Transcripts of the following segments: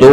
2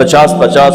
50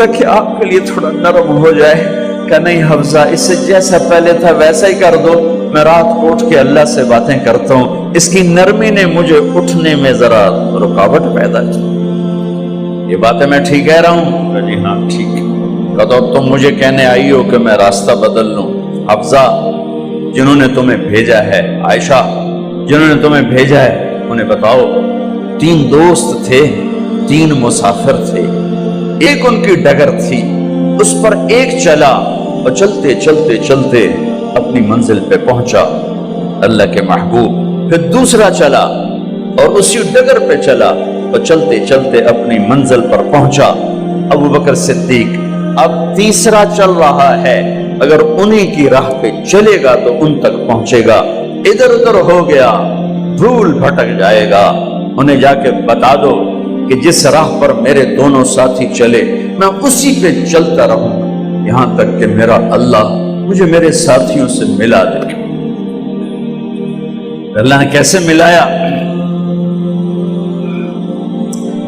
تاکہ آپ کے لیے تھوڑا نرم ہو جائے۔ کہ نہیں حفظہ، اس سے جیسا پہلے تھا ویسا ہی کر دو، میں رات کو اٹھ کے اللہ سے باتیں کرتا ہوں، اس کی نرمی نے مجھے اٹھنے میں ذرا رکاوٹ پیدا کی۔ یہ باتیں میں ٹھیک کہہ رہا ہوں؟ کہ جی ہاں ٹھیک ہے۔ کہ تو تم مجھے کہنے آئی ہو کہ میں راستہ بدل لوں؟ حفظہ، جنہوں نے تمہیں بھیجا ہے، عائشہ جنہوں نے تمہیں بھیجا ہے، انہیں بتاؤ۔ 3 دوست تھے، 3 مسافر تھے، ایک ان کی ڈگر تھی، اس پر ایک چلا اور چلتے چلتے چلتے اپنی منزل پہ پہنچا، اللہ کے محبوب۔ پھر دوسرا چلا اور اسی ڈگر پہ چلا اور چلتے چلتے اپنی منزل پر پہنچا، ابو بکر صدیق۔ اب تیسرا چل رہا ہے، اگر انہی کی راہ پہ چلے گا تو ان تک پہنچے گا، ادھر ادھر ہو گیا بھول بھٹک جائے گا۔ انہیں جا کے بتا دو کہ جس راہ پر میرے دونوں ساتھی چلے میں اسی پہ چلتا رہوں یہاں تک کہ میرا اللہ مجھے میرے ساتھیوں سے ملا دے۔ اللہ نے کیسے ملایا؟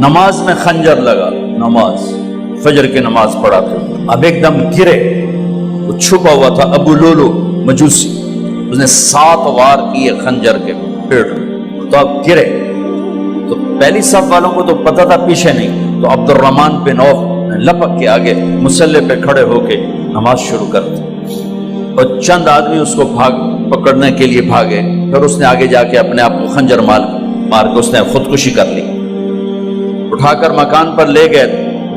نماز میں خنجر لگا، نماز فجر کی نماز پڑھا تھا، اب ایک دم گرے، وہ چھپا ہوا تھا ابو لولو مجوسی، اس نے 7 وار کیے خنجر کے پیٹ میں، تو اب گرے تو پہلی صف والوں کو تو پتہ تھا، پیچھے نہیں، تو عبد الرحمن بن عوف لپک کے آگے مصلی پہ کھڑے ہو کے نماز شروع کر دی، اور چند آدمی اس کو پکڑنے کے لیے بھاگے، پھر اس نے آگے جا کے اپنے آپ کو خنجر مار کے اس نے خودکشی کر لی۔ اٹھا کر مکان پر لے گئے،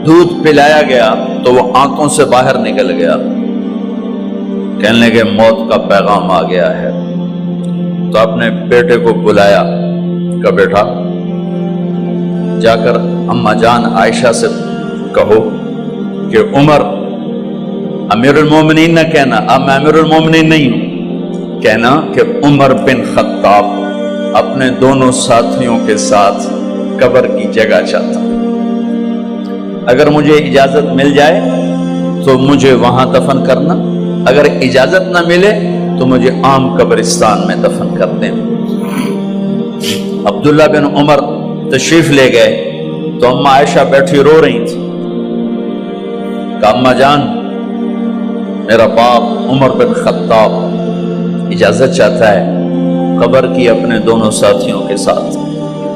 دودھ پلایا گیا تو وہ آنتوں سے باہر نکل گیا، کہنے لگے موت کا پیغام آ گیا ہے۔ تو اپنے بیٹے کو بلایا کہ بیٹا جا کر اماں جان عائشہ سے کہو کہ عمر، امیر المومنین نہ کہنا، اب میں امیر المومنین نہیں ہوں، کہنا کہ عمر بن خطاب اپنے دونوں ساتھیوں کے ساتھ قبر کی جگہ چاہتا، اگر مجھے اجازت مل جائے تو مجھے وہاں دفن کرنا، اگر اجازت نہ ملے تو مجھے عام قبرستان میں دفن کر دیں۔ عبداللہ بن عمر تشریف لے گئے تو اماں عائشہ بیٹھی رو رہی تھی، کہ اماں جان میرا باپ عمر بن خطاب اجازت چاہتا ہے قبر کی اپنے دونوں ساتھیوں کے ساتھ۔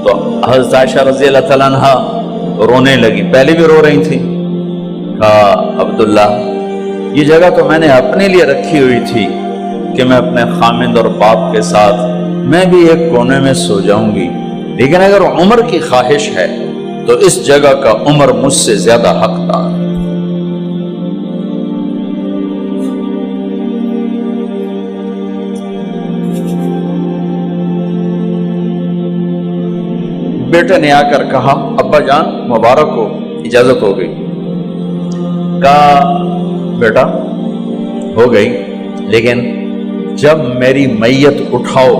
تو حضرت عائشہ رضی اللہ تعالیٰ عنہا رونے لگی، پہلے بھی رو رہی تھی، کہا عبداللہ یہ جگہ تو میں نے اپنے لیے رکھی ہوئی تھی کہ میں اپنے خامند اور باپ کے ساتھ میں بھی ایک کونے میں سو جاؤں گی، لیکن اگر عمر کی خواہش ہے تو اس جگہ کا عمر مجھ سے زیادہ حقدار ہے۔ بیٹے نے آ کر کہا ابا جان مبارک ہو، اجازت ہو گئی۔ کہا بیٹا ہو گئی، لیکن جب میری میت اٹھاؤ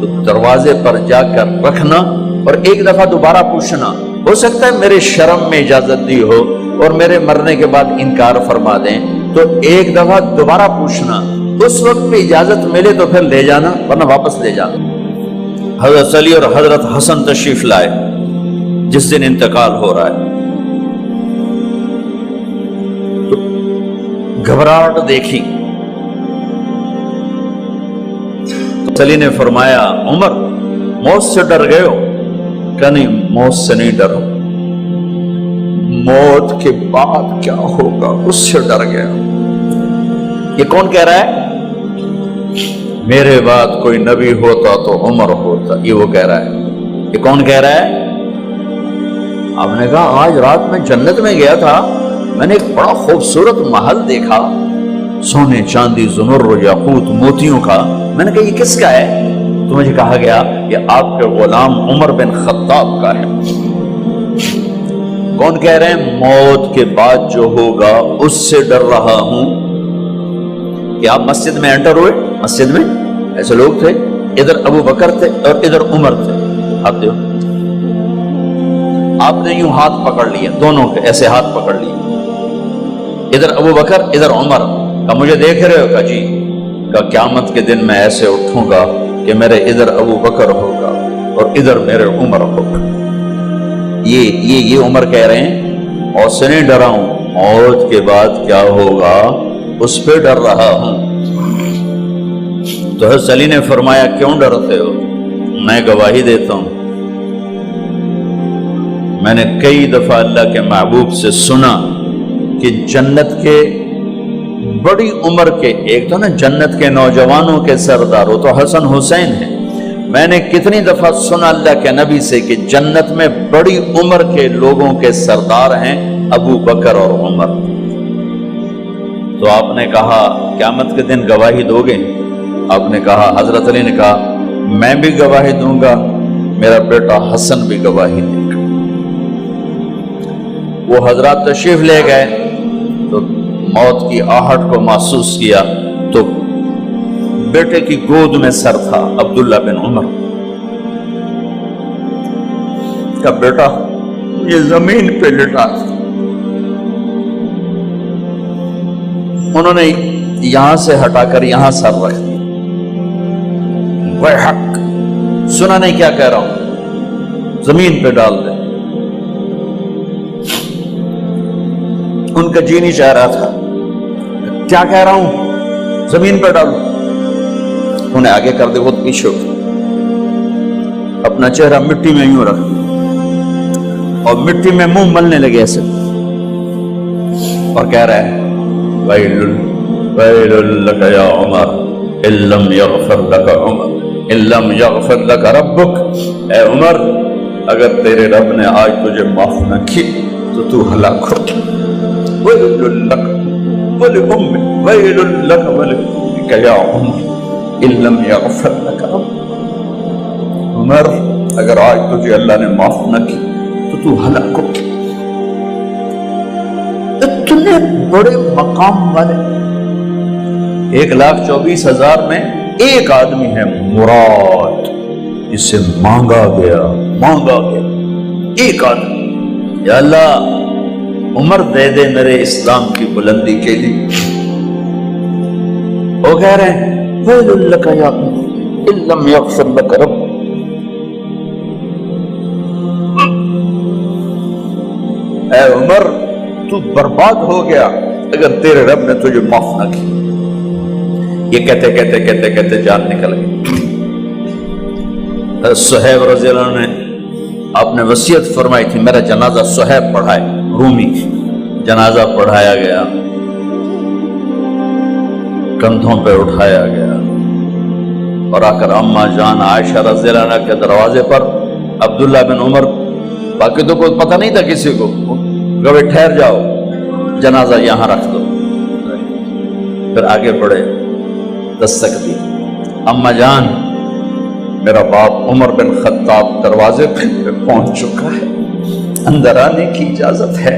تو دروازے پر جا کر رکھنا اور ایک دفعہ دوبارہ پوچھنا، ہو سکتا ہے میرے شرم میں اجازت دی ہو اور میرے مرنے کے بعد انکار فرما دیں، تو ایک دفعہ دوبارہ پوچھنا، اس وقت بھی اجازت ملے تو پھر لے جانا ورنہ واپس لے جانا۔ حضرت علی اور حضرت حسن تشریف لائے جس دن انتقال ہو رہا ہے، تو گھبراہٹ دیکھی، تو علی نے فرمایا عمر موت سے ڈر گئے ہو؟ کہ نہیں موت سے نہیں ڈرو، موت کے بعد کیا ہوگا اس سے ڈر گیا۔ یہ کون کہہ رہا ہے؟ میرے بعد کوئی نبی ہوتا تو عمر ہوتا، یہ وہ کہہ رہا ہے۔ یہ کون کہہ رہا ہے؟ آپ نے کہا آج رات میں جنت میں گیا تھا، میں نے ایک بڑا خوبصورت محل دیکھا، سونے چاندی زمر و یاقوت موتیوں کا، میں نے کہا یہ کس کا ہے؟ تو مجھے کہا گیا یہ آپ کے غلام عمر بن خطاب کا ہے۔ کون کہہ رہے ہیں؟ موت کے بعد جو ہوگا اس سے ڈر رہا ہوں۔ کہ آپ مسجد میں انٹر ہوئے، مسجد میں ایسے لوگ تھے، ادھر ابو بکر تھے اور ادھر عمر تھے، آپ دیو آپ نے یوں ہاتھ پکڑ لیا، دونوں کے ایسے ہاتھ پکڑ لیے، ادھر ابو بکر ادھر عمر، کہ مجھے دیکھ رہے ہو؟ کہ جی۔ کہ قیامت کے دن میں ایسے اٹھوں گا کہ میرے ادھر ابو بکر ہوگا اور ادھر میرے عمر ہوگا۔ یہ عمر کہہ رہے ہیں موت سے نہیں ڈرا ہوں، موت کے بعد کیا ہوگا اس پہ ڈر رہا ہوں۔ تو حضرت علی نے فرمایا کیوں ڈرتے ہو؟ میں گواہی دیتا ہوں، میں نے کئی دفعہ اللہ کے محبوب سے سنا کہ جنت کے بڑی عمر کے، ایک تو نا جنت کے نوجوانوں کے سردار، وہ تو حسن حسین ہیں، میں نے کتنی دفعہ سنا اللہ کے نبی سے کہ جنت میں بڑی عمر کے لوگوں کے سردار ہیں ابو بکر اور عمر۔ تو آپ نے کہا قیامت کے دن گواہی دو گے؟ آپ نے کہا، حضرت علی نے کہا میں بھی گواہی دوں گا، میرا بیٹا حسن بھی گواہی دے گا۔ وہ حضرات تشریف لے گئے تو موت کی آہٹ کو محسوس کیا تو بیٹے کی گود میں سر تھا عبداللہ بن عمر کا، بیٹا یہ زمین پہ لٹا، انہوں نے یہاں سے ہٹا کر یہاں سر رکھ دیا۔ وہ حق سنا نہیں کیا کہہ رہا ہوں، زمین پہ ڈال دے۔ ان کا جی نہیں چاہ رہا تھا، کیا کہہ رہا ہوں، زمین پہ ڈالو۔ انہیں آگے کر دے، وہ پیچھے اٹھ، اپنا چہرہ مٹی میں یوں رکھ اور مٹی میں منہ ملنے لگے ایسے، اور کہہ رہا ہے ویل ویل لک یا عمر ان لم یغفر لک عمر ان لم یغفر لک ربک، اے عمر اگر تیرے رب نے آج تجھے معاف نہ کی تو ہلاک ہو۔ ویل لک ولأمک ویل لک ولأمک یا عمر ان لم یغفر لک ربک، عمر اگر آج تجھے اللہ نے معاف نہ کی تو ہلاک ہو۔ اتنے بڑے مقام والے 1,24,000 میں ایک آدمی ہے مراد، جسے مانگا گیا ایک آدمی، یا اللہ عمر دے دے میرے اسلام کی بلندی کے لیے۔ وہ کہہ رہے ہیں ویل لک یا عمر ان لم یغفر لک رب، اے عمر تو برباد ہو گیا اگر تیرے رب نے تجھے معاف نہ کی۔ یہ کہتے کہتے کہتے کہتے جان نکل گئی۔ صہیب رضی اللہ عنہ نے آپ نے وصیت فرمائی تھی میرا جنازہ صہیب پڑھائے، رومی جنازہ پڑھایا گیا، کندھوں پہ اٹھایا گیا، اور آ کر اماں جان عائشہ رضی اللہ عنہ کے دروازے پر عبداللہ بن عمر، باقی تو کوئی پتہ نہیں تھا کسی کو، گوے ٹھہر جاؤ جنازہ یہاں رکھ دو۔ پھر آگے بڑھے، دستک دی، اماں جان میرا باپ عمر بن خطاب دروازے پہ پہنچ چکا ہے، اندر آنے کی اجازت ہے۔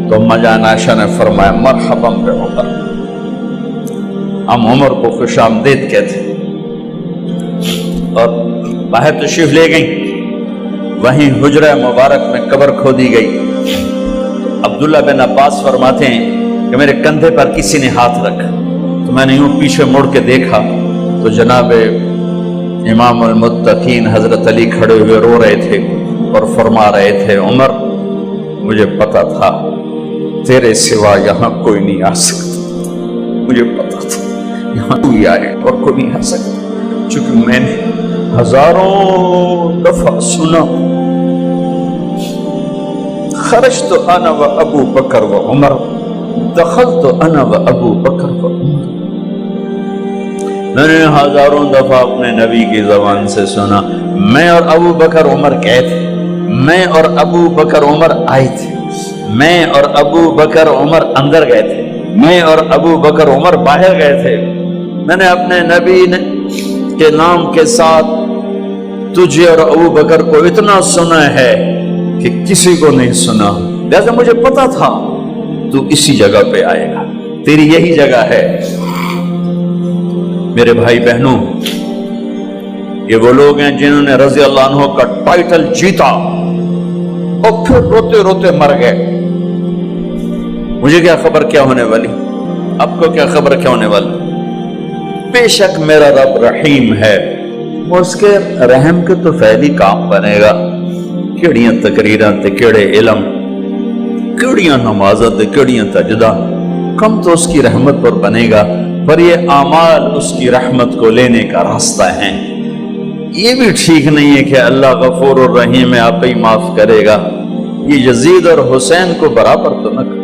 تو اماں جان عائشہ نے فرمایا مرحبا بعمر، ہم عمر کو خوش آمدید کہتے، اور باہر تشریف لے گئیں۔ وہیں حجرہ مبارک میں قبر کھودی گئی۔ عبداللہ بن عباس فرماتے ہیں کہ میرے کندھے پر کسی نے ہاتھ رکھا تو میں نے یوں پیچھے مڑ کے دیکھا تو جناب امام المتقین حضرت علی کھڑے ہوئے رو رہے تھے اور فرما رہے تھے عمر مجھے پتا تھا تیرے سوا یہاں کوئی نہیں آ سکتا، مجھے پتا تھا یہاں کوئی آئے اور کوئی نہیں آ سکتا، چونکہ میں نے ہزاروں دفعہ سنا خرجت انا و ابو بکر و عمر دخلت انا و ابو بکر و عمر، میں نے ہزاروں دفعہ اپنے نبی کی زبان سے سنا میں اور ابو بکر عمر گئے تھے، میں اور ابو بکر عمر آئے تھے، میں اور ابو بکر عمر اندر گئے تھے، میں اور ابو بکر عمر باہر گئے تھے، میں نے اپنے نبی کے نام کے ساتھ تجھے اور ابو بکر کو اتنا سنا ہے کہ کسی کو نہیں سنا، لہذا مجھے پتا تھا تو اسی جگہ پہ آئے گا، تیری یہی جگہ ہے۔ میرے بھائی بہنوں، یہ وہ لوگ ہیں جنہوں نے رضی اللہ عنہ کا ٹائٹل جیتا اور پھر روتے روتے مر گئے۔ مجھے کیا خبر کیا ہونے والی، آپ کو کیا خبر کیا ہونے والی؟ بے شک میرا رب رحیم ہے، وہ اس کے رحم کے تو فعلی کام بنے گا، کیڑیاں تقریراں تے کیڑے علم، کیڑیاں نمازاں تے کیڑیاں تجدہ، کم تو اس کی رحمت پر بنے گا، پر یہ اعمال اس کی رحمت کو لینے کا راستہ ہیں۔ یہ بھی ٹھیک نہیں ہے کہ اللہ غفور الرحیم ہے، آپ ہی معاف کرے گا۔ یہ یزید اور حسین کو برابر تو نہ